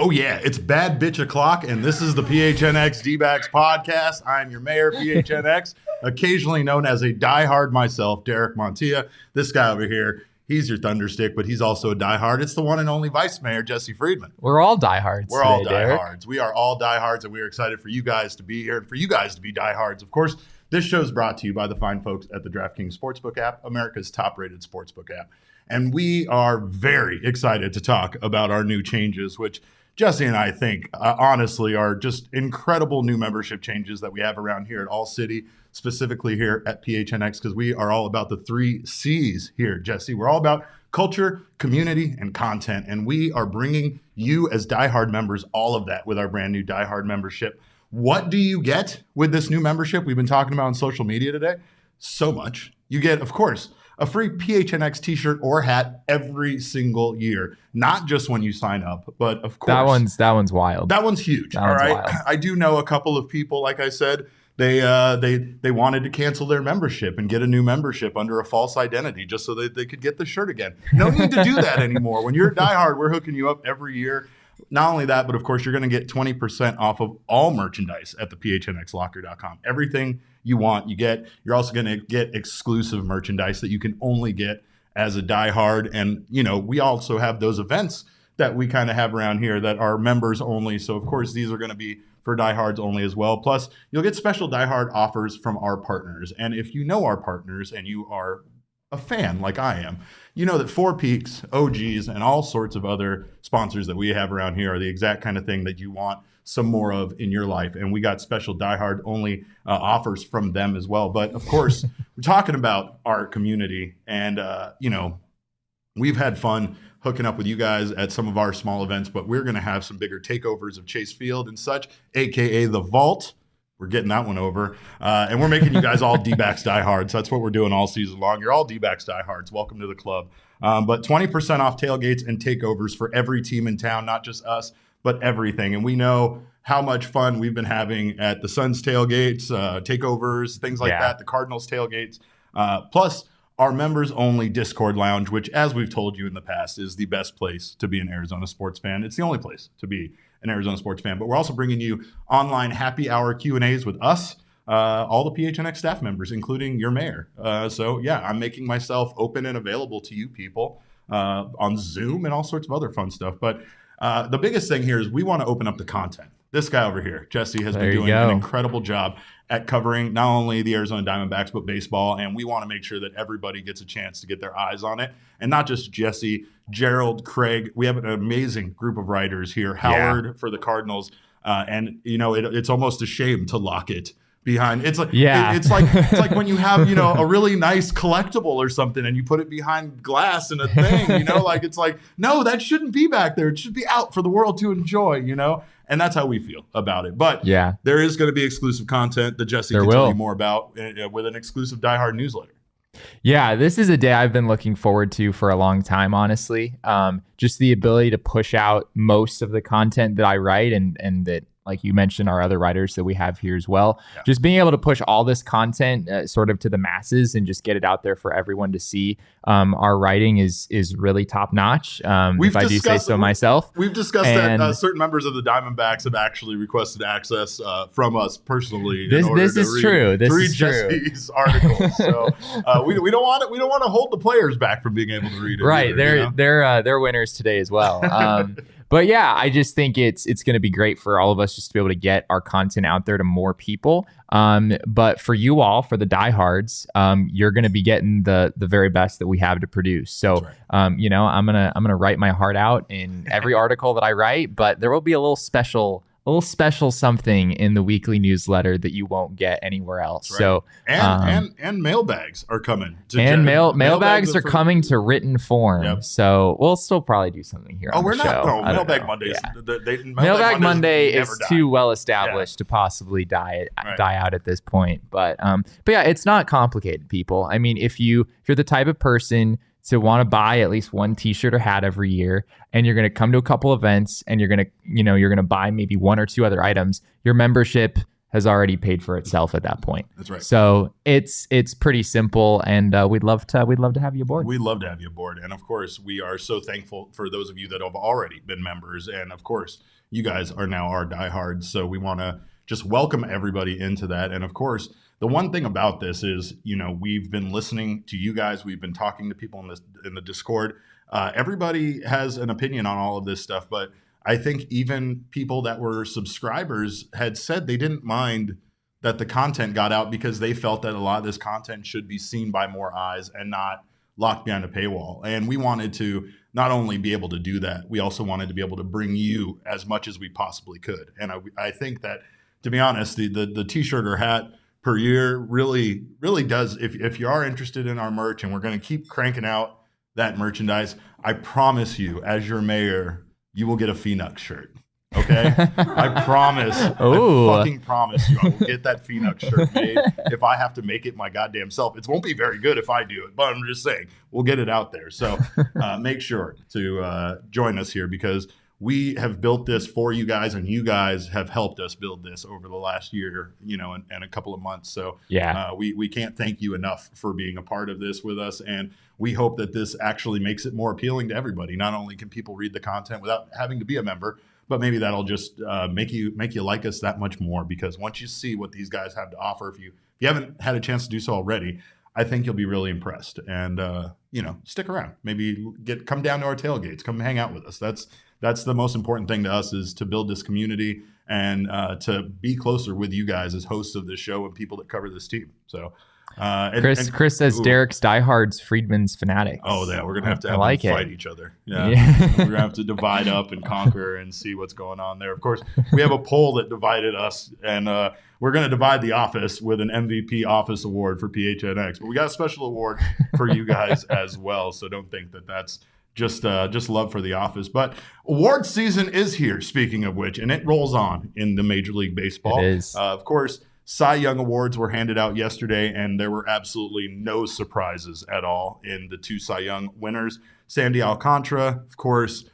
Oh, yeah, it's Bad Bitch O'Clock, and this is the PHNX D-Backs podcast. I'm your mayor, PHNX, occasionally known as a diehard myself, Derek Montilla. This guy over here, he's your thunderstick, but he's also a diehard. It's the one and only vice mayor, Jesse Friedman. We're all diehards. We're all diehards. We are all diehards, and we are excited for you guys to be here and for you guys to be diehards. Of course, this show is brought to you by the fine folks at the DraftKings Sportsbook app, America's top-rated sportsbook app. And we are very excited to talk about our new changes, which Jesse and I think, honestly, are just incredible new membership changes that we have around here at All City, specifically here at PHNX, because we are all about the 3 C's here, Jesse. We're all about culture, community, and content, and we are bringing you as diehard members all of that with our brand new diehard membership. What do you get with this new membership we've been talking about on social media today? So much. You get, of course, a free PHNX t-shirt or hat every single year. Not just when you sign up, but of course. That one's wild. That one's huge. All right. Wild. I do know a couple of people, like I said, they wanted to cancel their membership and get a new membership under a false identity just so that they could get the shirt again. No need to do that anymore. When you're a diehard, we're hooking you up every year. Not only that, but of course, you're going to get 20% off of all merchandise at the phnxlocker.com. Everything you want, you get. You're also going to get exclusive merchandise that you can only get as a diehard. And, you know, we also have those events that we kind of have around here that are members only. So, of course, these are going to be for diehards only as well. Plus, you'll get special diehard offers from our partners. And if you know our partners and you are a fan like I am, you know that Four Peaks, OGs, and all sorts of other sponsors that we have around here are the exact kind of thing that you want some more of in your life. And we got special diehard only offers from them as well. But of course, we're talking about our community, and you know, we've had fun hooking up with you guys at some of our small events, but we're going to have some bigger takeovers of Chase Field and such, aka the Vault. We're getting that one over. And we're making you guys all D-Backs diehards. That's what we're doing all season long. You're all D-Backs diehards. Welcome to the club. But 20% off tailgates and takeovers for every team in town, not just us, but everything. And we know how much fun we've been having at the Suns tailgates, takeovers, things like that, the Cardinals tailgates. Plus, our members-only Discord lounge, which, as we've told you in the past, is the best place to be an Arizona sports fan. It's the only place to be an Arizona sports fan. But we're also bringing you online happy hour Q&As with us, all the PHNX staff members, including your mayor. So, yeah, I'm making myself open and available to you people on Zoom and all sorts of other fun stuff. But The biggest thing here is we want to open up the content. This guy over here, Jesse, has been doing an incredible job at covering not only the Arizona Diamondbacks, but baseball. And we want to make sure that everybody gets a chance to get their eyes on it. And not just Jesse, Gerald, Craig. We have an amazing group of writers here. Howard for the Cardinals. And, it's almost a shame to lock it behind. It's like, it's like when you have, a really nice collectible or something and you put it behind glass in a thing, it's like, no, that shouldn't be back there. It should be out for the world to enjoy, And that's how we feel about it. But there is going to be exclusive content that Jesse can tell you more about with an exclusive Die Hard newsletter. Yeah, this is a day I've been looking forward to for a long time, honestly. Just the ability to push out most of the content that I write and that, like you mentioned, our other writers that we have here as well. Yeah. Just being able to push all this content sort of to the masses and just get it out there for everyone to see. Our writing is really top notch. If I do say so myself. We've discussed that certain members of the Diamondbacks have actually requested access from us personally. This is true. Jesse's articles. So we don't want to hold the players back from being able to read it. Right, they're winners today as well. But yeah, I just think it's going to be great for all of us just to be able to get our content out there to more people. But for you all, for the diehards, you're going to be getting the very best that we have to produce. So, I'm gonna write my heart out in every article that I write, but there will be a little special something in the weekly newsletter that you won't get anywhere else. Right. So and mailbags are coming. Mailbags are coming to written form. Yep. So we'll still probably do something here. We're not. No, Mailbag Mondays. Yeah. Mailbag Monday is too well established to possibly die out at this point. But yeah, it's not complicated, people. I mean, if you're the type of person to want to buy at least one t-shirt or hat every year, and you're going to come to a couple events and you're going to buy maybe one or two other items, your membership has already paid for itself at that point. That's right. So it's pretty simple, and we'd love to have you aboard. We'd love to have you aboard. And of course, we are so thankful for those of you that have already been members. And of course, you guys are now our diehards. So we want to just welcome everybody into that. And of course, the one thing about this is, we've been listening to you guys. We've been talking to people in the Discord. Everybody has an opinion on all of this stuff, but I think even people that were subscribers had said they didn't mind that the content got out because they felt that a lot of this content should be seen by more eyes and not locked behind a paywall. And we wanted to not only be able to do that, we also wanted to be able to bring you as much as we possibly could. And I think that, to be honest, the t-shirt or hat per year really does. If you are interested in our merch, and we're going to keep cranking out that merchandise, I promise you, as your mayor, you will get a PHNX shirt. Okay? I promise. Ooh. I fucking promise you, I will get that PHNX shirt made if I have to make it my goddamn self. It won't be very good if I do it, but I'm just saying, we'll get it out there. So make sure to join us here, because we have built this for you guys, and you guys have helped us build this over the last year, and a couple of months. So we can't thank you enough for being a part of this with us. And we hope that this actually makes it more appealing to everybody. Not only can people read the content without having to be a member, but maybe that'll just make you like us that much more. Because once you see what these guys have to offer, if you haven't had a chance to do so already, I think you'll be really impressed. And stick around. Maybe come down to our tailgates. Come hang out with us. That's the most important thing to us, is to build this community and to be closer with you guys as hosts of this show and people that cover this team. So, Chris says Derek's diehards, Friedman's fanatics. Oh, yeah, we're gonna have to them fight each other. Yeah, we're gonna have to divide up and conquer and see what's going on there. Of course, we have a poll that divided us, and we're gonna divide the office with an MVP Office Award for PHNX. But we got a special award for you guys as well. So don't think that that's just love for the office. But award season is here, speaking of which, and it rolls on in the Major League Baseball. It is. Of course, Cy Young Awards were handed out yesterday, and there were absolutely no surprises at all in the two Cy Young winners. Sandy Alcantara, of course,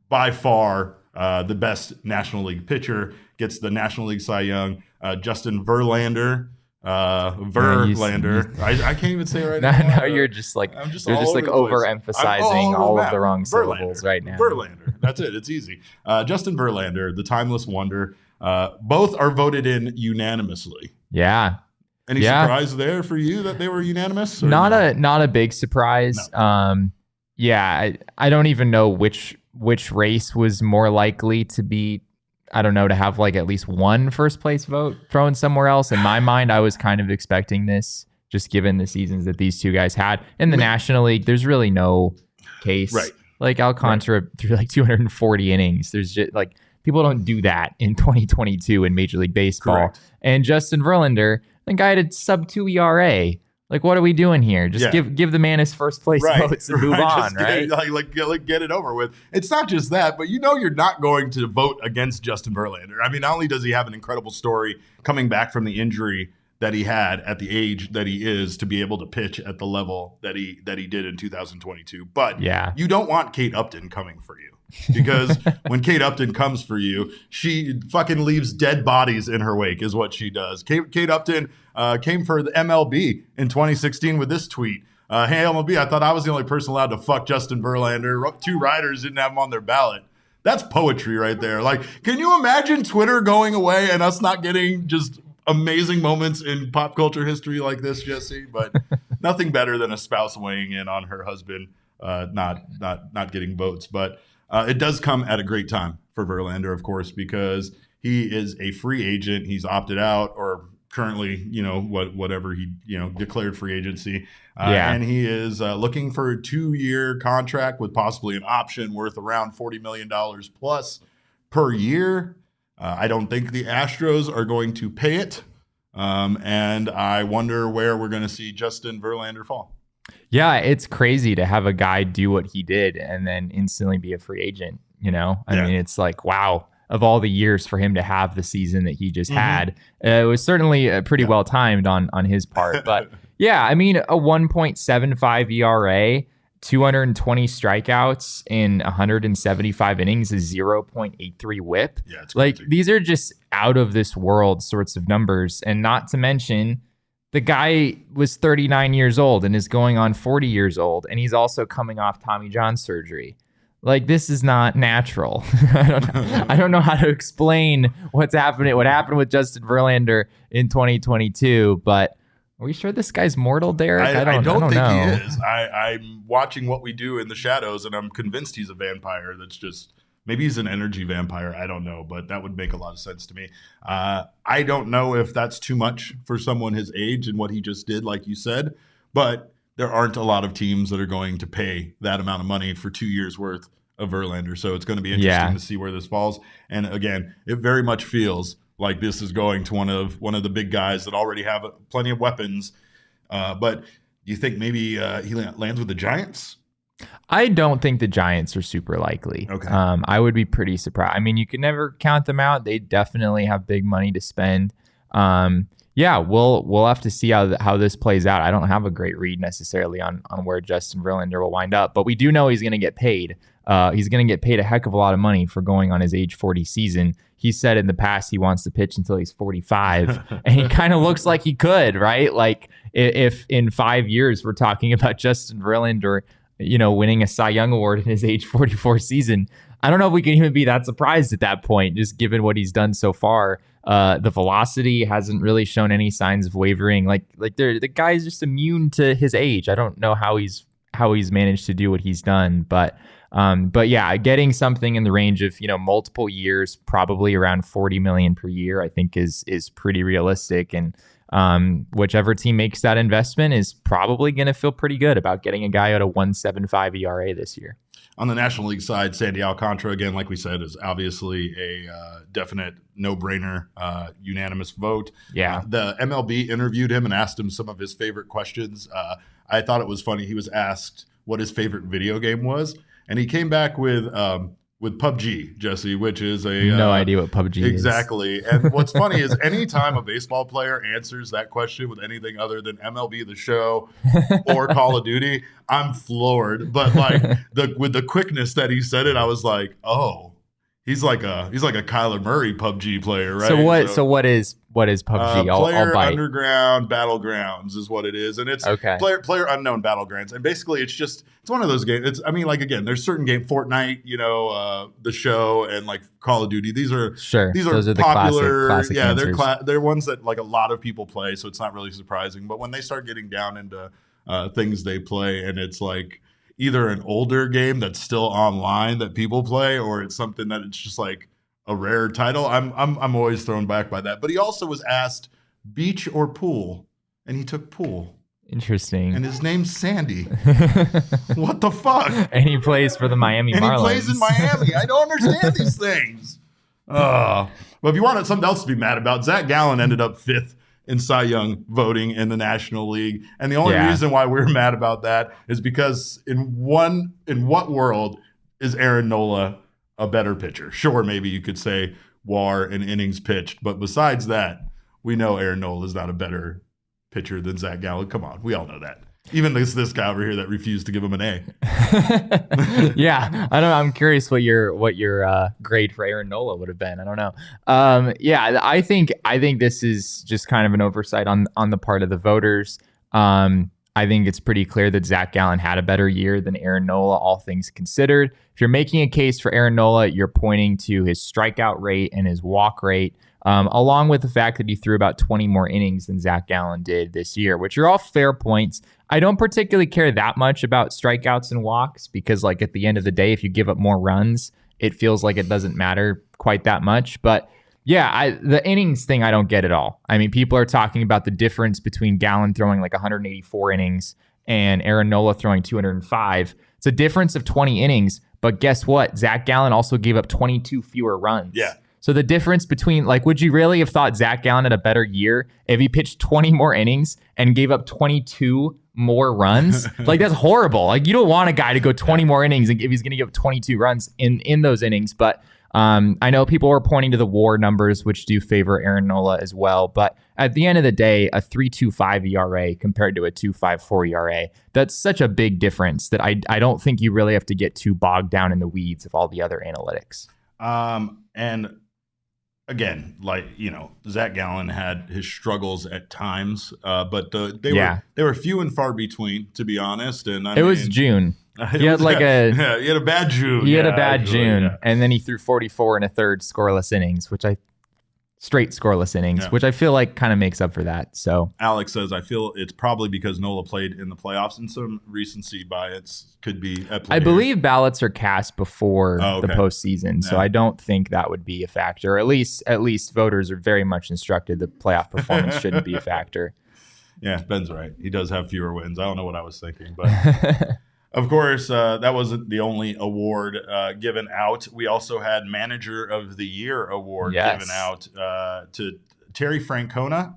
by far the best National League pitcher, gets the National League Cy Young. Justin Verlander, I can't even say it right now. No, you're just like overemphasizing all of the wrong syllables right now. Verlander, that's it. It's easy. Justin Verlander, the timeless wonder. Both are voted in unanimously. Yeah. Any surprise there for you that they were unanimous? Not a big surprise. No. I don't even know which which race was more likely to be, I don't know, to have like at least one first place vote thrown somewhere else. In my mind, I was kind of expecting this, just given the seasons that these two guys had. In the National League, there's really no case. Right. Like Alcantara threw like 240 innings. There's just like, people don't do that in 2022 in Major League Baseball. Correct. And Justin Verlander, the guy had a sub-2 ERA. Like, what are we doing here? Just give the man his first place votes and move on, right? Get it over with. It's not just that, but you're not going to vote against Justin Verlander. I mean, not only does he have an incredible story coming back from the injury that he had at the age that he is to be able to pitch at the level that he did in 2022, but you don't want Kate Upton coming for you. Because when Kate Upton comes for you, she fucking leaves dead bodies in her wake is what she does. Kate Upton came for the MLB in 2016 with this tweet. Hey, MLB, I thought I was the only person allowed to fuck Justin Verlander. 2 writers didn't have him on their ballot. That's poetry right there. Like, can you imagine Twitter going away and us not getting just amazing moments in pop culture history like this, Jesse? But nothing better than a spouse weighing in on her husband not getting votes. But it does come at a great time for Verlander, of course, because he is a free agent. He's opted out, or currently, whatever he, declared free agency. And he is looking for a 2-year contract with possibly an option worth around $40 million plus per year. I don't think the Astros are going to pay it. And I wonder where we're going to see Justin Verlander fall. Yeah, it's crazy to have a guy do what he did and then instantly be a free agent. I mean, it's like, wow, of all the years for him to have the season that he just had, it was certainly pretty well timed on his part. But yeah, I mean, a 1.75 ERA, 220 strikeouts in 175 innings, is 0.83 WHIP. Yeah, it's like crazy. These are just out of this world sorts of numbers, and not to mention, the guy was 39 years old and is going on 40 years old, and he's also coming off Tommy John surgery. Like, this is not natural. I don't know how to explain what happened with Justin Verlander in 2022, but are we sure this guy's mortal, Derek? I don't think know. He is. I'm watching what we do in the shadows, and I'm convinced he's a vampire that's just... Maybe he's an energy vampire. I don't know, but that would make a lot of sense to me. I don't know if that's too much for someone his age and what he just did, like you said, but there aren't a lot of teams that are going to pay that amount of money for 2 years worth of Verlander. So it's going to be interesting to see where this falls. And again, it very much feels like this is going to one of the big guys that already have plenty of weapons. But do you think maybe he lands with the Giants? I don't think the Giants are super likely. Okay. I would be pretty surprised. I mean, you can never count them out. They definitely have big money to spend. We'll have to see how this plays out. I don't have a great read necessarily on where Justin Verlander will wind up, but we do know he's going to get paid. He's going to get paid a heck of a lot of money for going on his age 40 season. He said in the past he wants to pitch until he's 45, and he kind of looks like he could, right? Like if in 5 years we're talking about Justin Verlander, winning a Cy Young Award in his age 44 season, I don't know if we can even be that surprised at that point, just given what he's done so far. The velocity hasn't really shown any signs of wavering. Like the guy's just immune to his age. I don't know how he's managed to do what he's done, but yeah, getting something in the range of multiple years, probably around $40 million per year, I think is pretty realistic. And whichever team makes that investment is probably going to feel pretty good about getting a guy at a 1.75 ERA this year. On the National League side, Sandy Alcantara, again, like we said, is obviously a definite no-brainer, unanimous vote. Yeah. The MLB interviewed him and asked him some of his favorite questions. I thought it was funny. He was asked what his favorite video game was, and he came back with PUBG, Jesse, which is no idea what PUBG is. Exactly. And what's funny is anytime a baseball player answers that question with anything other than MLB The Show or Call of Duty, I'm floored. But with the quickness that he said it, I was like, oh, he's like a Kyler Murray PUBG player, right? So what is PUBG? Player I'll bite. Underground Battlegrounds is what it is, and it's player unknown Battlegrounds, and basically it's one of those games. There's certain game, Fortnite, The Show, and like Call of Duty. These are those are popular. Classic answers. They're ones that like a lot of people play, so it's not really surprising. But when they start getting down into things they play, and it's like either an older game that's still online that people play, or it's something that it's just like a rare title. I'm always thrown back by that. But he also was asked beach or pool, and he took pool. Interesting. And his name's Sandy. What the fuck? And he plays for the Miami Marlins. And he plays in Miami. I don't understand these things. But if you wanted something else to be mad about, Zac Gallen ended up 5th in Cy Young voting in the National League. And the only reason why we're mad about that is because in what world is Aaron Nola a better pitcher? Sure, maybe you could say WAR and innings pitched, but besides that, we know Aaron Nola is not a better pitcher than Zac Gallen. Come on, we all know that. Even this guy over here that refused to give him an A. Yeah, I don't know. I'm curious what your grade for Aaron Nola would have been. I don't know. I think this is just kind of an oversight on the part of the voters. I think it's pretty clear that Zac Gallen had a better year than Aaron Nola, all things considered. If you're making a case for Aaron Nola, you're pointing to his strikeout rate and his walk rate, along with the fact that he threw about 20 more innings than Zac Gallen did this year, which are all fair points. I don't particularly care that much about strikeouts and walks because, like, at the end of the day, if you give up more runs, it feels like it doesn't matter quite that much. But yeah, the innings thing, I don't get at all. I mean, people are talking about the difference between Gallen throwing like 184 innings and Aaron Nola throwing 205. It's a difference of 20 innings. But guess what? Zac Gallen also gave up 22 fewer runs. Yeah. So the difference between, like, would you really have thought Zac Gallen had a better year if he pitched 20 more innings and gave up 22 more runs? Like, that's horrible. Like, you don't want a guy to go 20 more innings if he's going to give up 22 runs in those innings. But I know people are pointing to the WAR numbers, which do favor Aaron Nola as well. But at the end of the day, a 3.25 ERA compared to a 2.54 ERA, that's such a big difference that I don't think you really have to get too bogged down in the weeds of all the other analytics. And again, like, you know, Zac Gallen had his struggles at times, but they were few and far between, to be honest. And it was June. He had a bad June. He had a bad June, and then he threw 44 and a third scoreless innings, which I feel like kind of makes up for that. So Alex says, I feel it's probably because Nola played in the playoffs, and some recency bias could be at play. I believe ballots are cast before the postseason, so I don't think that would be a factor. At least voters are very much instructed that playoff performance shouldn't be a factor. Yeah, Ben's right. He does have fewer wins. I don't know what I was thinking, but of course, that wasn't the only award given out. We also had Manager of the Year award given out to Terry Francona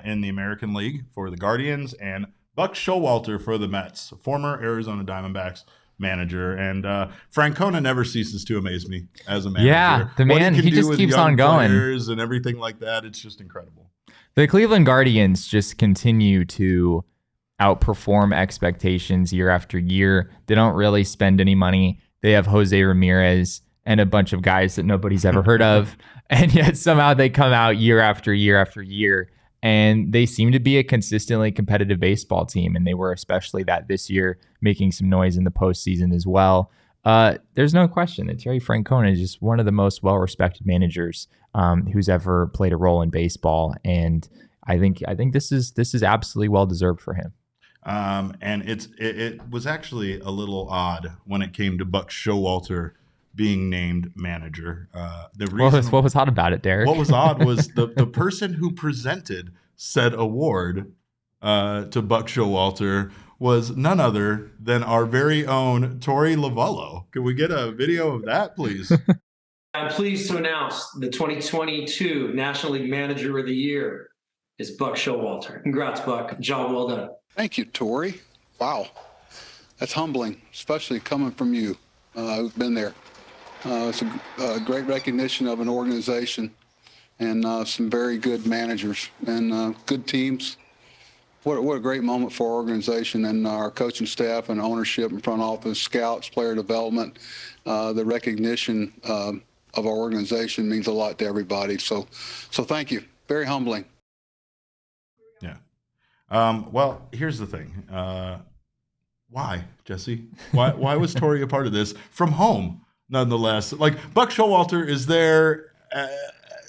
in the American League for the Guardians and Buck Showalter for the Mets, former Arizona Diamondbacks manager. And Francona never ceases to amaze me as a manager. Yeah, the man, he just keeps on going. Players and everything like that. It's just incredible. The Cleveland Guardians just continue to outperform expectations year after year. They don't really spend any money. They have Jose Ramirez and a bunch of guys that nobody's ever heard of. And yet somehow they come out year after year after year. And they seem to be a consistently competitive baseball team. And they were especially that this year, making some noise in the postseason as well. There's no question that Terry Francona is just one of the most well-respected managers who's ever played a role in baseball. And I think this is absolutely well-deserved for him. And it was actually a little odd when it came to Buck Showalter being named manager. What was odd about it, Derek? What was odd was the person who presented said award to Buck Showalter was none other than our very own Torey Lovullo. Could we get a video of that, please? I'm pleased to announce the 2022 National League Manager of the Year is Buck Showalter. Congrats, Buck. Job well done. Thank you, Torey. Wow. That's humbling, especially coming from you who've been there. It's a great recognition of an organization and some very good managers and good teams. What a great moment for our organization and our coaching staff and ownership and front office, scouts, player development. The recognition of our organization means a lot to everybody. So thank you. Very humbling. Yeah. Well, here's the thing. Why, Jesse? Why was Torey a part of this from home? Nonetheless, like Buck Showalter is there,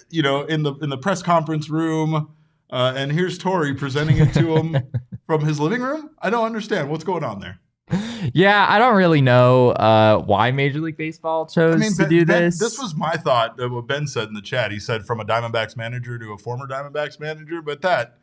in the press conference room, and here's Torey presenting it to him from his living room. I don't understand what's going on there. Yeah, I don't really know why Major League Baseball chose to do this. This was my thought, what Ben said in the chat. He said from a Diamondbacks manager to a former Diamondbacks manager, but that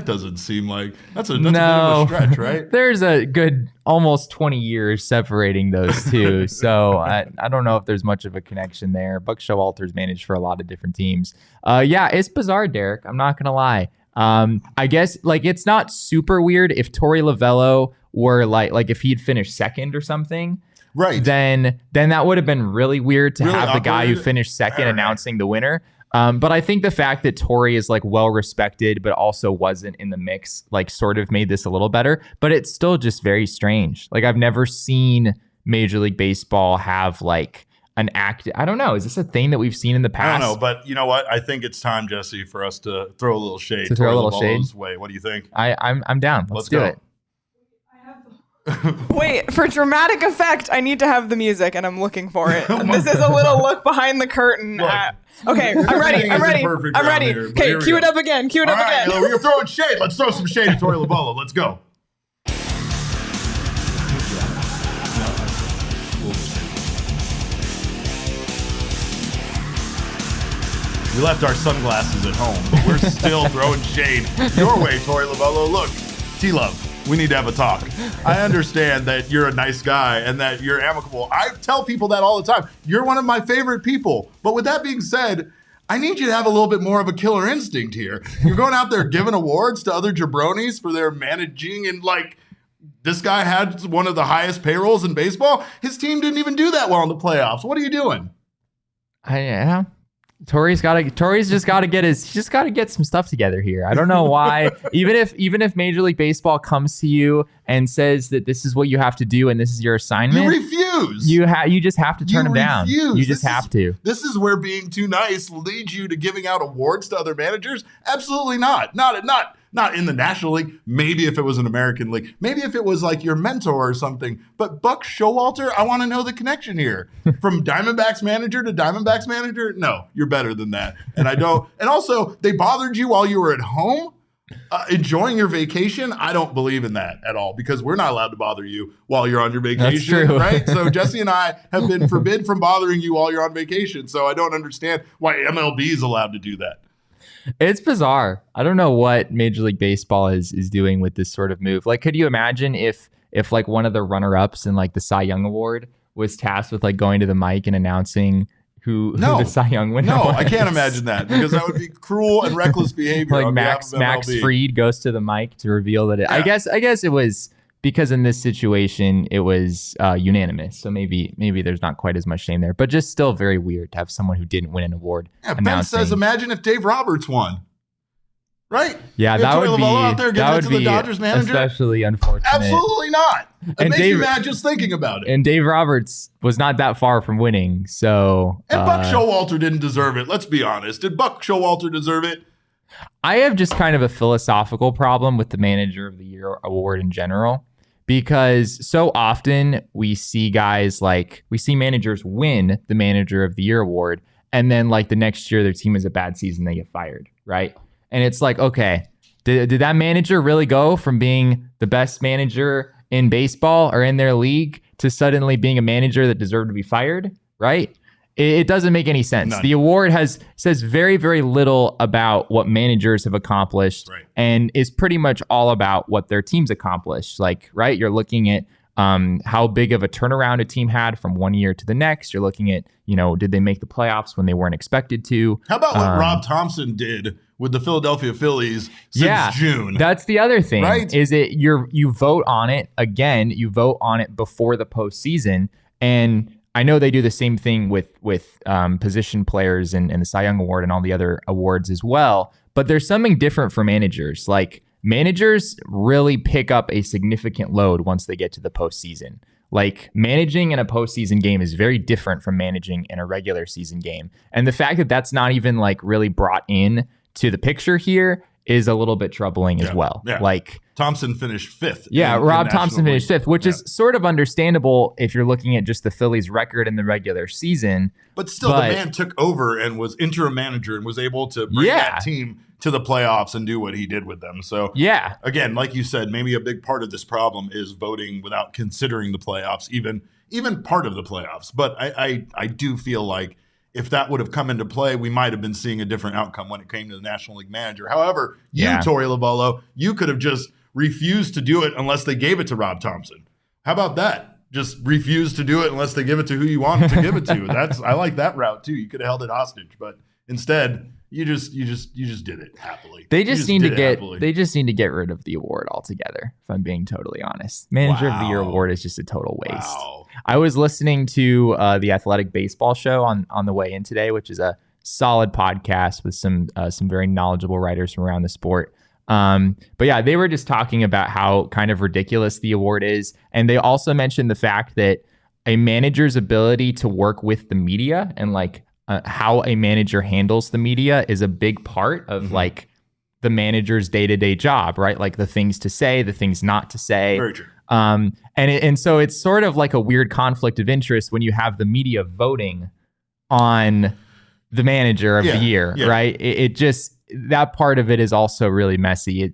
doesn't seem like that's a bit of a stretch, right? There's a good almost 20 years separating those two. So I don't know if there's much of a connection there. Buck Showalter's managed for a lot of different teams. Yeah, it's bizarre, Derek. I'm not going to lie. I guess like it's not super weird if Torey Lovullo were like if he'd finished second or something. Right. Then that would have been really weird to have the guy who finished second announcing the winner. But I think the fact that Torey is like well respected, but also wasn't in the mix, like sort of made this a little better. But it's still just very strange. Like I've never seen Major League Baseball have like an act. I don't know. Is this a thing that we've seen in the past? I don't know, but you know what? I think it's time, Jesse, for us to throw a little shade. To throw a little shade way. What do you think? I'm down. Let's do it. Wait, for dramatic effect, I need to have the music, and I'm looking for it. This is a little look behind the curtain. Okay, I'm ready. Okay, cue it up again. We're throwing shade. Let's throw some shade at Torey Lovullo. Let's go. We left our sunglasses at home, but we're still throwing shade your way, Torey Lovullo. Look, T-Love. We need to have a talk. I understand that you're a nice guy and that you're amicable. I tell people that all the time. You're one of my favorite people. But with that being said, I need you to have a little bit more of a killer instinct here. You're going out there giving awards to other jabronis for their managing, and like this guy had one of the highest payrolls in baseball. His team didn't even do that well in the playoffs. What are you doing? Yeah. Torey's just got to get some stuff together here. I don't know why. even if Major League Baseball comes to you and says that this is what you have to do and this is your assignment, you refuse. You just have to turn them down. You just have to. This is where being too nice leads you to giving out awards to other managers. Absolutely not. Not in the National League. Maybe if it was an American League. Maybe if it was like your mentor or something. But Buck Showalter, I want to know the connection here. From Diamondbacks manager to Diamondbacks manager? No, you're better than that. And I don't. And also, they bothered you while you were at home enjoying your vacation. I don't believe in that at all, because we're not allowed to bother you while you're on your vacation. That's true. Right? So Jesse and I have been forbid from bothering you while you're on vacation. So I don't understand why MLB is allowed to do that. It's bizarre. I don't know what Major League Baseball is doing with this sort of move. Like, could you imagine if like one of the runner-ups in like the Cy Young Award was tasked with like going to the mic and announcing who the Cy Young winner was? I can't imagine that, because that would be cruel and reckless behavior. Like Max Fried goes to the mic to reveal that I guess it was because in this situation it was unanimous. So maybe there's not quite as much shame there, but just still very weird to have someone who didn't win an award. Yeah, Ben says, imagine if Dave Roberts won. Right? Yeah, that would be out there that would be the Dodgers manager. Especially unfortunate. Absolutely not. It makes me mad just thinking about it. And Dave Roberts was not that far from winning. So Buck Showalter didn't deserve it. Let's be honest. Did Buck Showalter deserve it? I have just kind of a philosophical problem with the Manager of the Year award in general, because so often we see managers win the Manager of the Year award, and then like the next year their team has a bad season, they get fired, right? And it's like, okay, did that manager really go from being the best manager in baseball or in their league to suddenly being a manager that deserved to be fired, right? It doesn't make any sense. None. The award says very, very little about what managers have accomplished, right, and is pretty much all about what their teams accomplished. Like, right, you're looking at how big of a turnaround a team had from one year to the next. You're looking at, did they make the playoffs when they weren't expected to? How about what Rob Thompson did with the Philadelphia Phillies since June? That's the other thing, right? Is it you vote on it again? You vote on it before the postseason, and I know they do the same thing with position players and the Cy Young Award and all the other awards as well. But there's something different for managers. Like, managers really pick up a significant load once they get to the postseason. Like, managing in a postseason game is very different from managing in a regular season game. And the fact that that's not even like really brought in to the picture here is a little bit troubling as well. Yeah. Like, Thompson finished fifth. Yeah, Rob Thompson finished fifth, which is sort of understandable if you're looking at just the Phillies' record in the regular season. But still, the man took over and was interim manager and was able to bring that team to the playoffs and do what he did with them. So, again, like you said, maybe a big part of this problem is voting without considering the playoffs, even part of the playoffs. But I do feel like if that would have come into play, we might have been seeing a different outcome when it came to the National League manager. However, Torey Lovullo, you could have just refused to do it unless they gave it to Rob Thompson. How about that? Just refuse to do it unless they give it to who you want to give it to. I like that route too. You could have held it hostage, but instead you just did it happily. They just need to get rid of the award altogether, if I'm being totally honest. Manager of the Year award is just a total waste. Wow. I was listening to the Athletic Baseball Show on the way in today, which is a solid podcast with some very knowledgeable writers from around the sport. But yeah, they were just talking about how kind of ridiculous the award is. And they also mentioned the fact that a manager's ability to work with the media and like how a manager handles the media is a big part of like the manager's day-to-day job, right? Like the things to say, the things not to say. Very true. And so it's sort of like a weird conflict of interest when you have the media voting on the manager of the year, right? It just, that part of it is also really messy.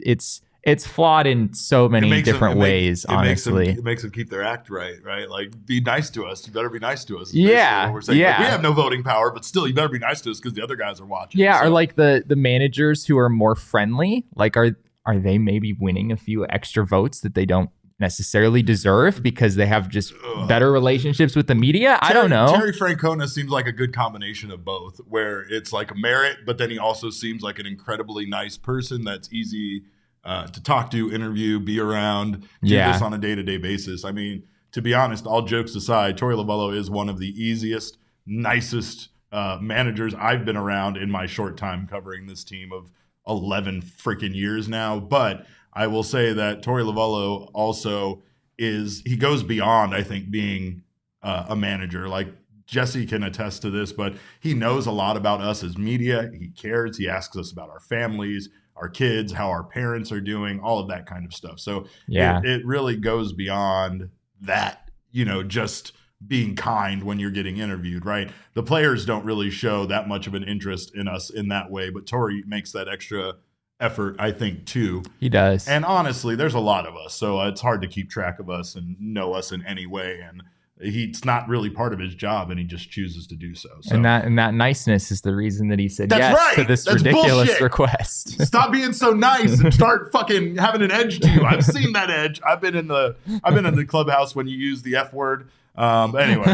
It's flawed in so many different ways, honestly. It makes them keep their act right? Like, be nice to us. You better be nice to us. Yeah. We're saying. Like, we have no voting power, but still, you better be nice to us because the other guys are watching. Yeah, or like the managers who are more friendly, like are they maybe winning a few extra votes that they don't necessarily deserve because they have just better relationships with the media? I don't know. Terry Francona seems like a good combination of both, where it's like a merit, but then he also seems like an incredibly nice person that's easy to talk to, interview, be around, do this on a day-to-day basis. I mean, to be honest, all jokes aside, Torey Lovullo is one of the easiest, nicest managers I've been around in my short time covering this team of 11 freaking years now. But I will say that Torey Lovullo also he goes beyond, I think, being a manager. Like, Jesse can attest to this, but he knows a lot about us as media. He cares. He asks us about our families, our kids, how our parents are doing, all of that kind of stuff. So it really goes beyond that, just being kind when you're getting interviewed, right? The players don't really show that much of an interest in us in that way, but Torey makes that extra effort, I think, too. He does. And honestly, there's a lot of us, so it's hard to keep track of us and know us in any way. And it's not really part of his job, and he just chooses to do so. And that niceness is the reason that he said yes to this ridiculous request. Stop being so nice and start fucking having an edge to you. I've seen that edge. I've been in the clubhouse when you use the F word. Anyway,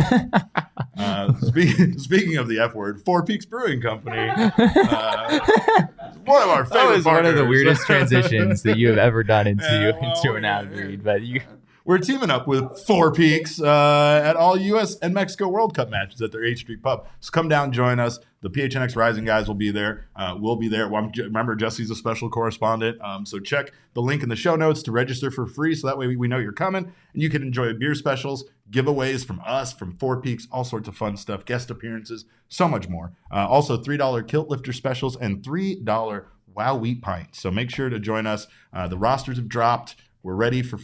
speaking of the F word, Four Peaks Brewing Company, one of our favorite partners. One of the weirdest transitions that you have ever done into an ad read, but we're teaming up with Four Peaks at all U.S. and Mexico World Cup matches at their 8th Street Pub. So come down, join us. The PHNX Rising guys will be there. We'll be there. Remember, Jesse's a special correspondent. So check the link in the show notes to register for free. So that way we know you're coming. And you can enjoy beer specials, giveaways from us, from Four Peaks, all sorts of fun stuff, guest appearances, so much more. Also, $3 kilt lifter specials and $3 Wow Wheat pints. So make sure to join us. The rosters have dropped. We're ready for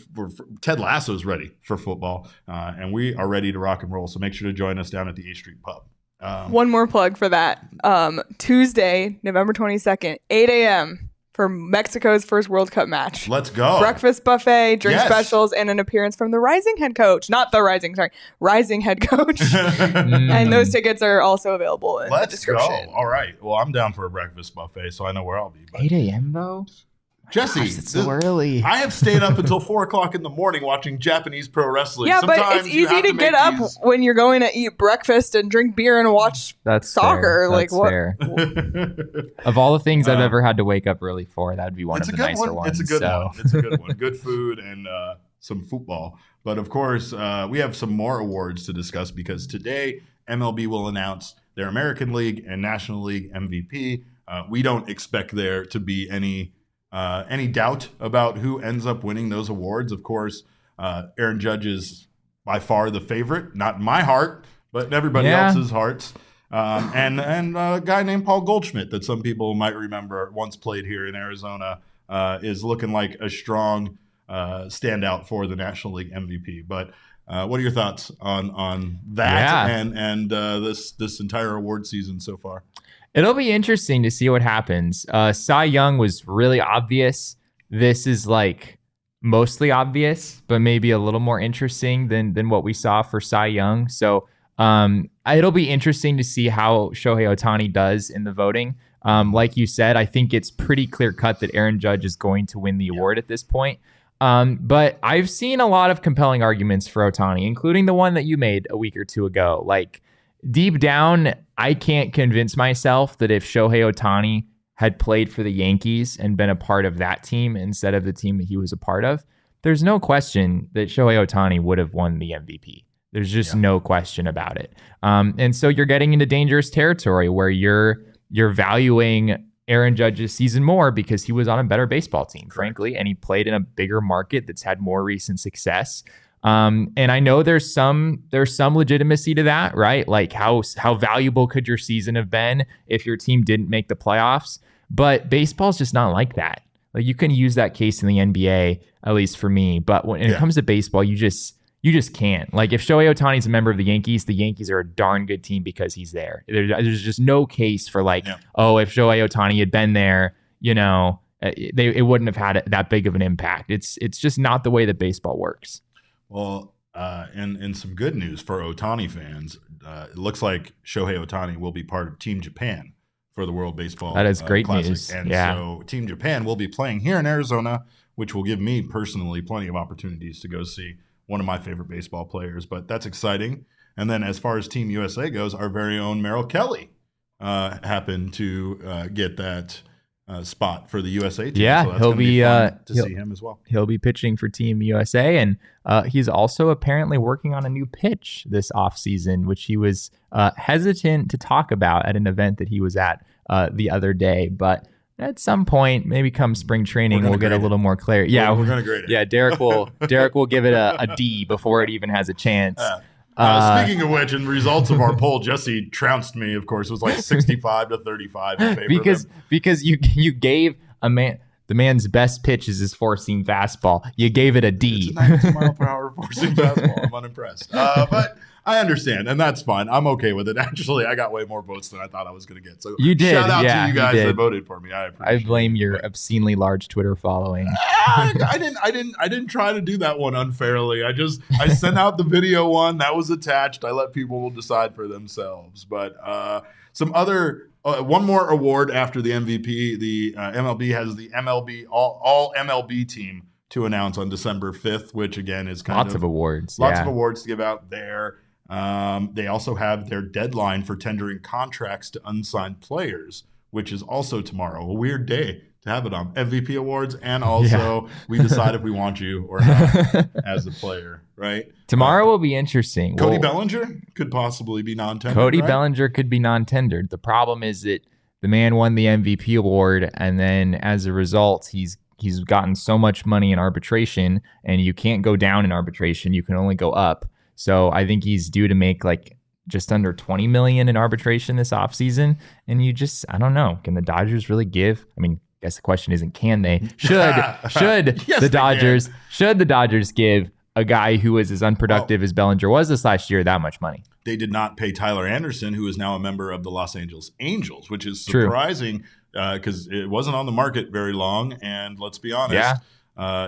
Ted Lasso's ready for football, and we are ready to rock and roll. So make sure to join us down at the 8th Street Pub. One more plug for that. Tuesday, November 22nd, 8 a.m. for Mexico's first World Cup match. Let's go. Breakfast buffet, drink specials, and an appearance from the Rising head coach. Not the Rising, sorry. Rising head coach. And those tickets are also available in the description. Let's go. All right. Well, I'm down for a breakfast buffet, so I know where I'll be. But 8 a.m. though? Jesse, it's so early. I have stayed up until 4 o'clock in the morning watching Japanese pro wrestling. Yeah, but it's easy to get up when you're going to eat breakfast and drink beer and watch soccer. Fair. That's fair. Of all the things I've ever had to wake up early for, that would be one of the nicer ones. It's a good one. It's a good one. Good food and some football. But of course, we have some more awards to discuss because today MLB will announce their American League and National League MVP. We don't expect there to be any doubt about who ends up winning those awards. Of course, Aaron Judge is by far the favorite, not in my heart, but in everybody else's hearts. And a guy named Paul Goldschmidt that some people might remember once played here in Arizona is looking like a strong standout for the National League MVP. But what are your thoughts on that and this entire award season so far? It'll be interesting to see what happens. Cy Young was really obvious. This is like mostly obvious, but maybe a little more interesting than what we saw for Cy Young. So it'll be interesting to see how Shohei Ohtani does in the voting. Like you said, I think it's pretty clear cut that Aaron Judge is going to win the award at this point. But I've seen a lot of compelling arguments for Ohtani, including the one that you made a week or two ago. Like, deep down, I can't convince myself that if Shohei Ohtani had played for the Yankees and been a part of that team instead of the team that he was a part of, there's no question that Shohei Ohtani would have won the MVP. There's just no question about it. And so you're getting into dangerous territory where you're valuing Aaron Judge's season more because he was on a better baseball team, frankly, and he played in a bigger market that's had more recent success. And I know there's some legitimacy to that, right? Like how valuable could your season have been if your team didn't make the playoffs? But baseball's just not like that. Like, you can use that case in the NBA, at least for me. But when it comes to baseball, you just can't. Like, if Shohei Ohtani's a member of the Yankees are a darn good team because he's there. There's just no case for if Shohei Ohtani had been there, it wouldn't have had that big of an impact. It's just not the way that baseball works. Well, and some good news for Ohtani fans, it looks like Shohei Ohtani will be part of Team Japan for the World Baseball That is great Classic. news. And so Team Japan will be playing here in Arizona, which will give me personally plenty of opportunities to go see one of my favorite baseball players. But that's exciting. And then as far as Team USA goes, our very own Merrill Kelly happened to get that spot for the USA team. Yeah, so that's he'll be fun to see him as well. He'll be pitching for Team USA, and he's also apparently working on a new pitch this offseason, which he was hesitant to talk about at an event that he was at the other day. But at some point, maybe come spring training, we'll get a little more clarity. Yeah, we're going to grade it. Yeah, Derek will give it a D before it even has a chance. Speaking of which, in the results of our poll, Jesse trounced me. Of course, it was like 65 to 35 in favor of him. Because you gave the man's best pitch is his four-seam fastball. You gave it a D. It's a 92 mile per hour four-seam fastball. I'm unimpressed, but I understand, and that's fine. I'm okay with it. Actually, I got way more votes than I thought I was going to get. So you did. Shout out to you guys that voted for me. I blame your obscenely large Twitter following. I didn't try to do that one unfairly. I sent out the video one that was attached. I let people decide for themselves. But some other one more award after the MVP. The MLB has the MLB all MLB team to announce on December 5th, which again is lots of awards. Lots of awards to give out there. They also have their deadline for tendering contracts to unsigned players, which is also tomorrow. A weird day to have it on MVP Awards, and also we decide if we want you or not as a player, right? Tomorrow will be interesting. Cody Bellinger could possibly be non-tendered. Cody Bellinger could be non-tendered. The problem is that the man won the MVP award, and then as a result, he's gotten so much money in arbitration, and you can't go down in arbitration. You can only go up. So I think he's due to make like just under $20 million in arbitration this offseason. And I don't know. Can the Dodgers really give? I mean, I guess the question isn't can they? Should yes, the Dodgers give a guy who was as unproductive as Bellinger was this last year that much money? They did not pay Tyler Anderson, who is now a member of the Los Angeles Angels, which is surprising because it wasn't on the market very long. And let's be honest.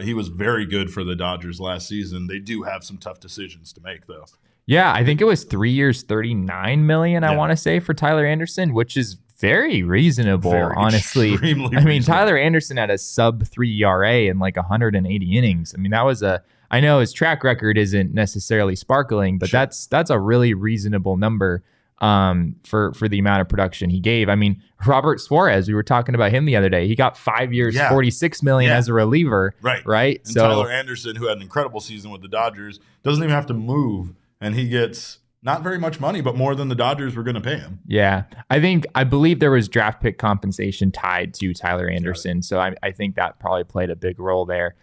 He was very good for the Dodgers last season. They do have some tough decisions to make, though. Yeah, I think it was 3 years, $39 million, I want to say, for Tyler Anderson, which is very reasonable, honestly. I mean, Tyler Anderson had a sub-3 ERA in like 180 innings. I mean, I know his track record isn't necessarily sparkling, but that's a really reasonable number for the amount of production he gave. I mean, Robert Suarez, we were talking about him the other day. He got 5 years, $46 million as a reliever. Right. And Tyler Anderson, who had an incredible season with the Dodgers, doesn't even have to move, and he gets not very much money, but more than the Dodgers were going to pay him. Yeah. I believe there was draft pick compensation tied to Tyler Anderson. So I think that probably played a big role there.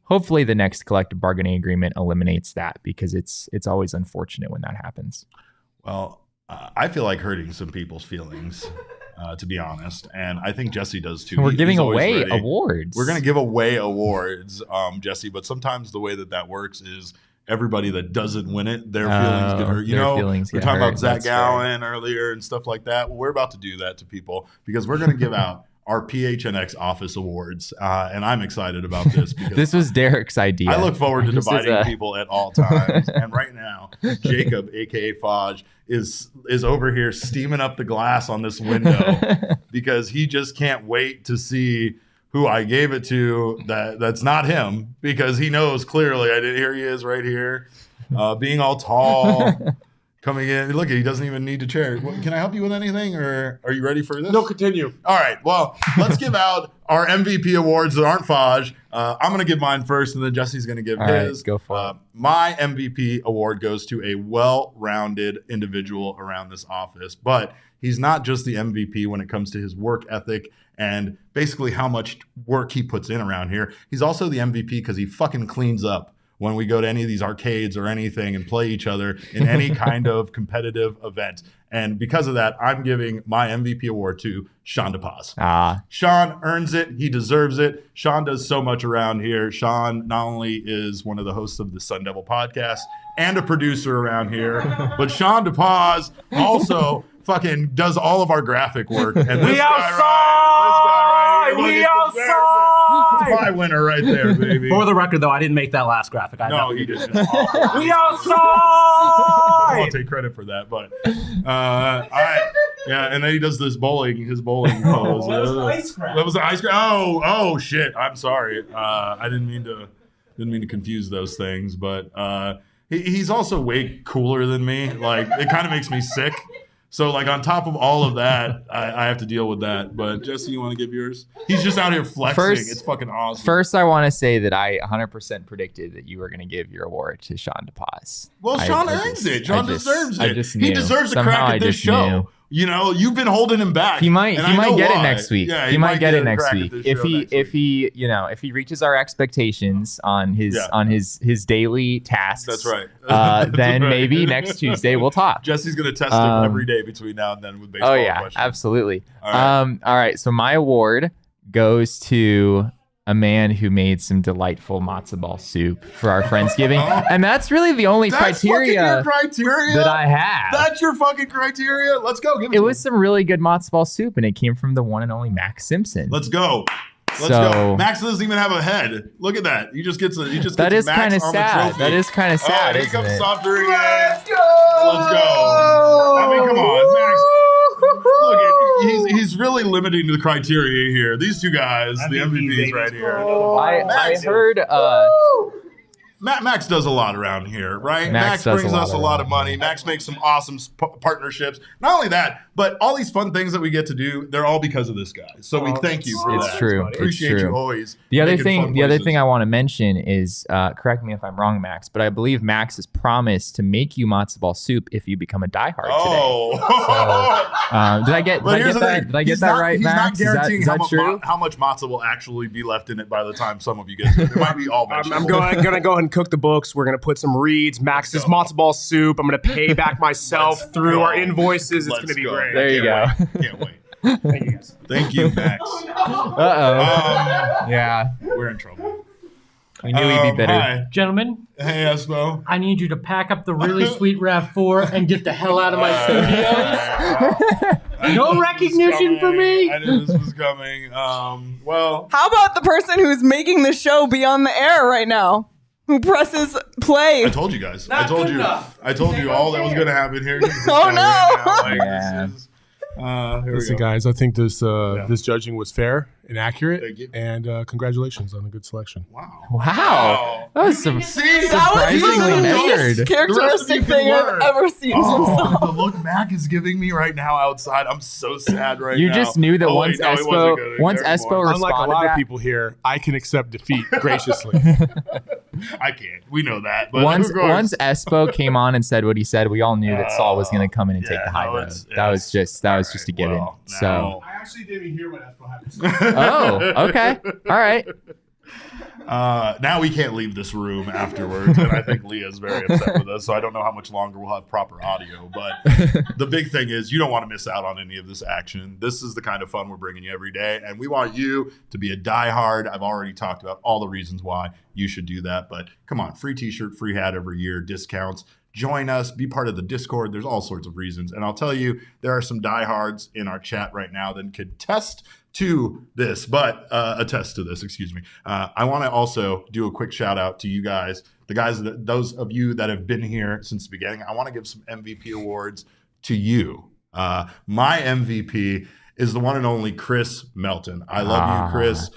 Hopefully the next collective bargaining agreement eliminates that, because it's always unfortunate when that happens. Well, I feel like hurting some people's feelings to be honest. And I think Jesse does too. We're giving away awards. We're going to give away awards, Jesse, but sometimes the way that works is everybody that doesn't win it, their feelings get hurt. You know, we're talking about Zac Gallen earlier and stuff like that. Well, we're about to do that to people because we're going to give out our PHNX Office Awards, and I'm excited about this because this was Derek's idea. I look forward to dividing people at all times, and right now, Jacob, aka Faj, is over here steaming up the glass on this window because he just can't wait to see who I gave it to. That's not him because he knows clearly. Here he is right here, being all tall. Coming in, look, he doesn't even need a chair. Can I help you with anything, or are you ready for this? No, continue. All right, well, let's give out our MVP awards that aren't Faj. I'm going to give mine first, and then Jesse's going to give his. Right, go for it. My MVP award goes to a well-rounded individual around this office, but he's not just the MVP when it comes to his work ethic and basically how much work he puts in around here. He's also the MVP because he fucking cleans up when we go to any of these arcades or anything and play each other in any kind of competitive event. And because of that, I'm giving my MVP award to Sean DePaz. Sean earns it. He deserves it. Sean does so much around here. Sean not only is one of the hosts of the Sun Devil podcast and a producer around here, but Sean DePaz also fucking does all of our graphic work. And this guy We outside! That's my winner right there, baby. For the record, though, I didn't make that last graphic. No, he didn't. We outside! I'll take credit for that, but all right. Yeah, and then he does this his bowling pose. That was the ice cream. That was the ice cream. Oh shit. I'm sorry. I didn't mean to confuse those things, but he's also way cooler than me. Like, it kind of makes me sick. So, like, on top of all of that, I have to deal with that. But, Jesse, you want to give yours? He's just out here flexing. It's fucking awesome. First, I want to say that I 100% predicted that you were going to give your award to Sean DePaz. Well, Sean earns it. Sean deserves it. I just knew. He deserves a crack at this show. Knew. You know, you've been holding him back. He might get it next week. Yeah, he might get it next week. If he reaches our expectations on his daily tasks. That's right. Then maybe next Tuesday we'll talk. Jesse's gonna test him every day between now and then with baseball questions. Absolutely. All right. All right. So my award goes to a man who made some delightful matzo ball soup for our Friendsgiving. And that's really the only criteria that I have. That's your fucking criteria? Let's go. Give it was some really good matzo ball soup, and it came from the one and only Max Simpson. Let's go. Let's go. Max doesn't even have a head. Look at that. He just gets that is kind of sad. That is kind of sad. Here comes soft drink. Let's go. I mean, come on, Max. Look, he's really limiting the criteria here. These two guys, the MVPs right here. I heard Max does a lot around here, right? Max brings us a lot of money. Max makes some awesome partnerships. Not only that, but all these fun things that we get to do, they're all because of this guy. So we thank you for that. It's true. Appreciate you always. The other thing I want to mention is, correct me if I'm wrong, Max, but I believe Max has promised to make you matzo ball soup if you become a diehard today. So, did I get that right, Max? He's not guaranteeing true? how much matzo will actually be left in it by the time some of you get to it. It might be all vegetables. I'm going to go ahead and cook the books. We're going to put some reads. Max's matzo ball soup. I'm going to pay back myself through our invoices. It's going to be great. There you go. Can't wait. Thank you, guys. Thank you, Max. Yeah. We're in trouble. We knew he'd be better. Hi. Gentlemen, hey, Espo. I need you to pack up the really sweet RAV4 and get the hell out of my studio. No recognition for me. I knew this was coming. Well, how about the person who's making the show be on the air right now? Who presses play? I told you guys. I told you all that was going to happen here. Listen, guys, I think this judging was fair and accurate. Thank you. And congratulations on a good selection. Wow. That was that was the least characteristic thing I've ever seen. The look Mac is giving me right now outside, I'm so sad right now. You just knew that once Espo responded. Unlike a lot of people here, I can accept defeat graciously. I can't. We know that. But once Espo came on and said what he said, we all knew that Saul was going to come in and take the high road. That was just a given. So I actually didn't even hear what Espo had to say. Oh, okay. All right. Now we can't leave this room afterwards, and I think Leah's very upset with us, so I don't know how much longer we'll have proper audio. But the big thing is you don't want to miss out on any of this action. This is the kind of fun we're bringing you every day, and we want you to be a diehard. I've already talked about all the reasons why you should do that, but come on, free t-shirt, free hat every year, discounts. Join us, be part of the Discord. There's all sorts of reasons. And I'll tell you, there are some diehards in our chat right now that could attest to this, excuse me. I want to also do a quick shout out to you guys, those of you that have been here since the beginning. I want to give some MVP awards to you. My MVP is the one and only Chris Melton. I love you, Chris.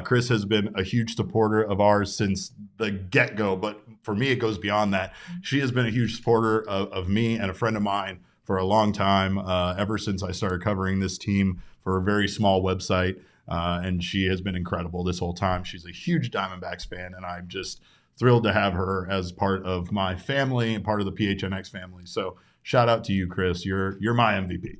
Chris has been a huge supporter of ours since the get-go, but for me, it goes beyond that. She has been a huge supporter of me and a friend of mine for a long time, ever since I started covering this team for a very small website, and she has been incredible this whole time. She's a huge Diamondbacks fan, and I'm just thrilled to have her as part of my family and part of the PHNX family. So shout out to you, Chris. You're my MVP.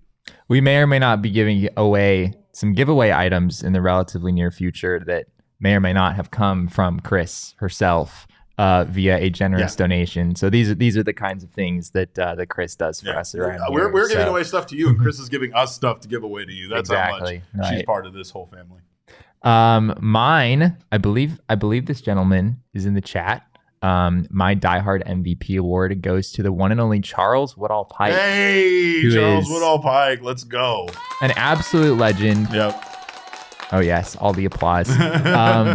We may or may not be giving away some giveaway items in the relatively near future that may or may not have come from Chris herself via a generous donation. So these are the kinds of things that Chris does for us around here. We're giving away stuff to you, and Chris is giving us stuff to give away to you. That's exactly how much she's part of this whole family. Mine, I believe this gentleman is in the chat. My diehard MVP award goes to the one and only Charles Woodall Pike. Hey, Charles Woodall Pike, let's go. An absolute legend. Yep. Oh yes, all the applause.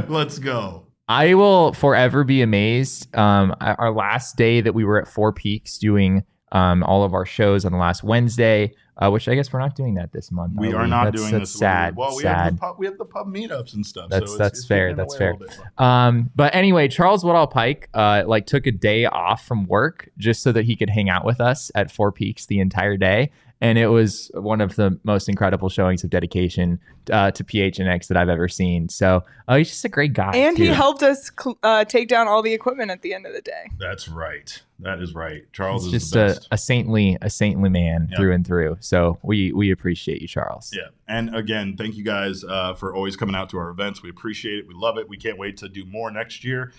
Let's go. I will forever be amazed. Our last day that we were at Four Peaks doing all of our shows on the last Wednesday, which I guess we're not doing that this month. We are not doing this. Sad. Well, we have the pub meetups and stuff. That's fair. That's fair. But anyway, Charles Woodall Pike took a day off from work just so that he could hang out with us at Four Peaks the entire day. And it was one of the most incredible showings of dedication to PHNX that I've ever seen. So he's just a great guy. And he helped us take down all the equipment at the end of the day. That's right. That is right. Charles is just the best. a saintly man through and through. So we appreciate you, Charles. Yeah. And again, thank you guys for always coming out to our events. We appreciate it. We love it. We can't wait to do more next year.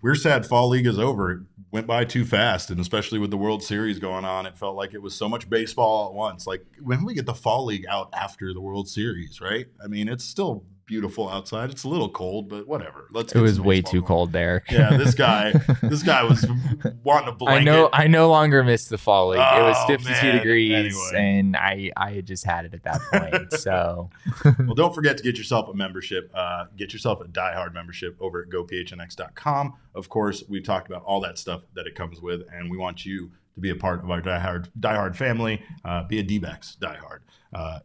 We're sad Fall League is over. It went by too fast, and especially with the World Series going on, it felt like it was so much baseball at once. Like, when we get the Fall League out after the World Series, right? I mean, it's still beautiful outside. It's a little cold, but whatever. It was way too cold there. Yeah, this guy was wanting a blanket. I no longer miss the Fall League. It was 52 degrees, anyway. And I had just had it at that point. So, well, don't forget to get yourself a membership. Get yourself a diehard membership over at gophnx.com. Of course, we've talked about all that stuff that it comes with, and we want you to be a part of our diehard family. Be a D-backs diehard.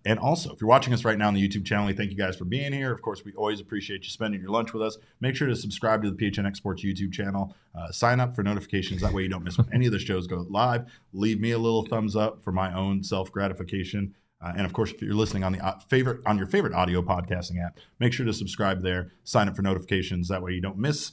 And also, if you're watching us right now on the YouTube channel, thank you guys for being here. Of course, we always appreciate you spending your lunch with us. Make sure to subscribe to the PHNX Sports YouTube channel. Sign up for notifications. That way you don't miss when any of the shows go live. Leave me a little thumbs up for my own self-gratification. And of course, if you're listening on your favorite audio podcasting app, make sure to subscribe there. Sign up for notifications. That way you don't miss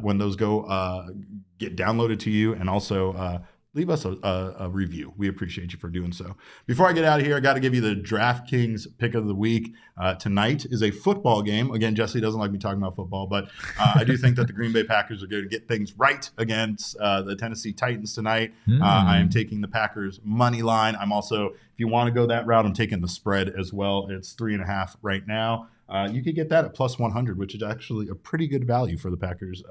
when those get downloaded to you. And also leave us a review. We appreciate you for doing so. Before I get out of here, I got to give you the DraftKings pick of the week. Tonight is a football game. Again, Jesse doesn't like me talking about football, but I do think that the Green Bay Packers are going to get things right against the Tennessee Titans tonight. I am taking the Packers money line. I'm also, if you want to go that route, I'm taking the spread as well. It's 3.5 right now. You could get that at plus 100, which is actually a pretty good value for the Packers.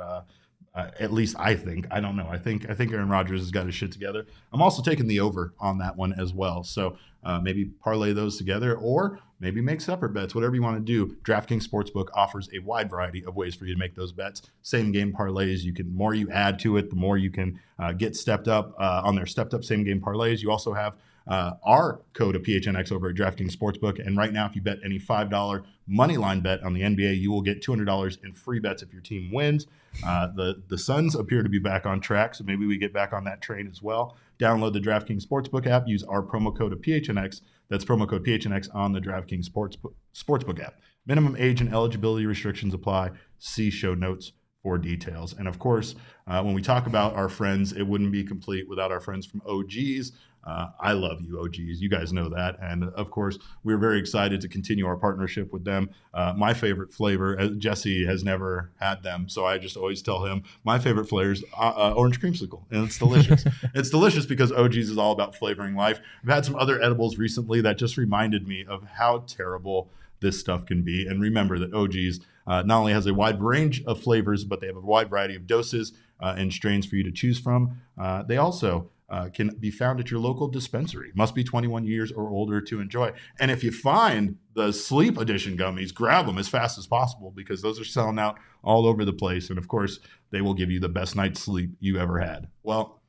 At least I think. I don't know. I think Aaron Rodgers has got his shit together. I'm also taking the over on that one as well. So maybe parlay those together, or maybe make separate bets. Whatever you want to do. DraftKings Sportsbook offers a wide variety of ways for you to make those bets. Same game parlays. The more you add to it, the more you can get stepped up on their stepped up same game parlays. You also have our code of PHNX over at DraftKings Sportsbook. And right now, if you bet any $5 money line bet on the NBA, you will get $200 in free bets if your team wins. The Suns appear to be back on track, so maybe we get back on that train as well. Download the DraftKings Sportsbook app. Use our promo code of PHNX. That's promo code PHNX on the DraftKings Sportsbook app. Minimum age and eligibility restrictions apply. See show notes for details. And of course, when we talk about our friends, it wouldn't be complete without our friends from OGs. I love you, OGs. You guys know that. And of course, we're very excited to continue our partnership with them. My favorite flavor, Jesse has never had them, so I just always tell him my favorite flavor is orange creamsicle, and it's delicious. It's delicious because OGs is all about flavoring life. I've had some other edibles recently that just reminded me of how terrible this stuff can be. And remember that OGs not only has a wide range of flavors, but they have a wide variety of doses and strains for you to choose from. They also can be found at your local dispensary. Must be 21 years or older to enjoy. And if you find the sleep edition gummies, grab them as fast as possible because those are selling out all over the place. And of course, they will give you the best night's sleep you ever had. Well,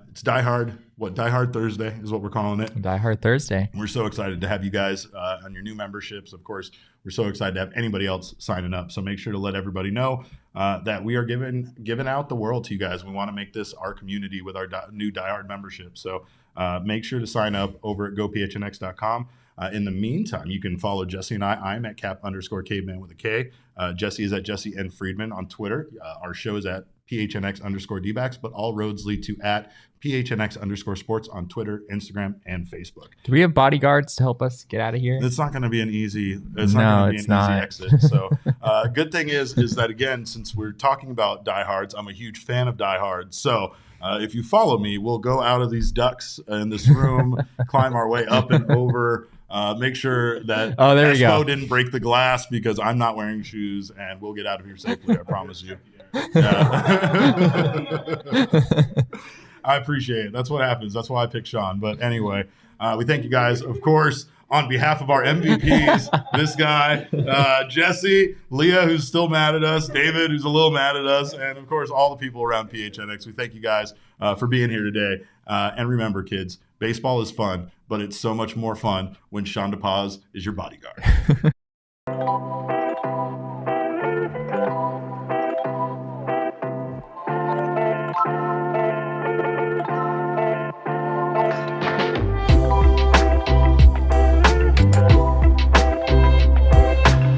it's Die Hard. Die Hard Thursday is what we're calling it. Die Hard Thursday. We're so excited to have you guys on your new memberships. Of course, we're so excited to have anybody else signing up. So make sure to let everybody know that we are giving out the world to you guys. We want to make this our community with our new Die Hard membership. So make sure to sign up over at gophnx.com. In the meantime, you can follow Jesse and I. I'm at cap_caveman with a K. Jesse is at Jesse N. Friedman on Twitter. Our show is at PHNX_DBacks, but all roads lead to at PHNX_sports on Twitter, Instagram, and Facebook. Do we have bodyguards to help us get out of here? It's not going to be an easy easy exit. So good thing is that, again, since we're talking about diehards, I'm a huge fan of diehards. So if you follow me, we'll go out of these ducts in this room, climb our way up and over. Make sure that Espo didn't break the glass because I'm not wearing shoes, and we'll get out of here safely. I promise you. I appreciate it. That's what happens. That's why I pick Sean. But anyway, we thank you guys, of course, on behalf of our MVPs, this guy, Jesse, Leah, who's still mad at us, David, who's a little mad at us, and of course, all the people around PHNX. We thank you guys for being here today. And remember, kids, baseball is fun, but it's so much more fun when Sean DePaz is your bodyguard.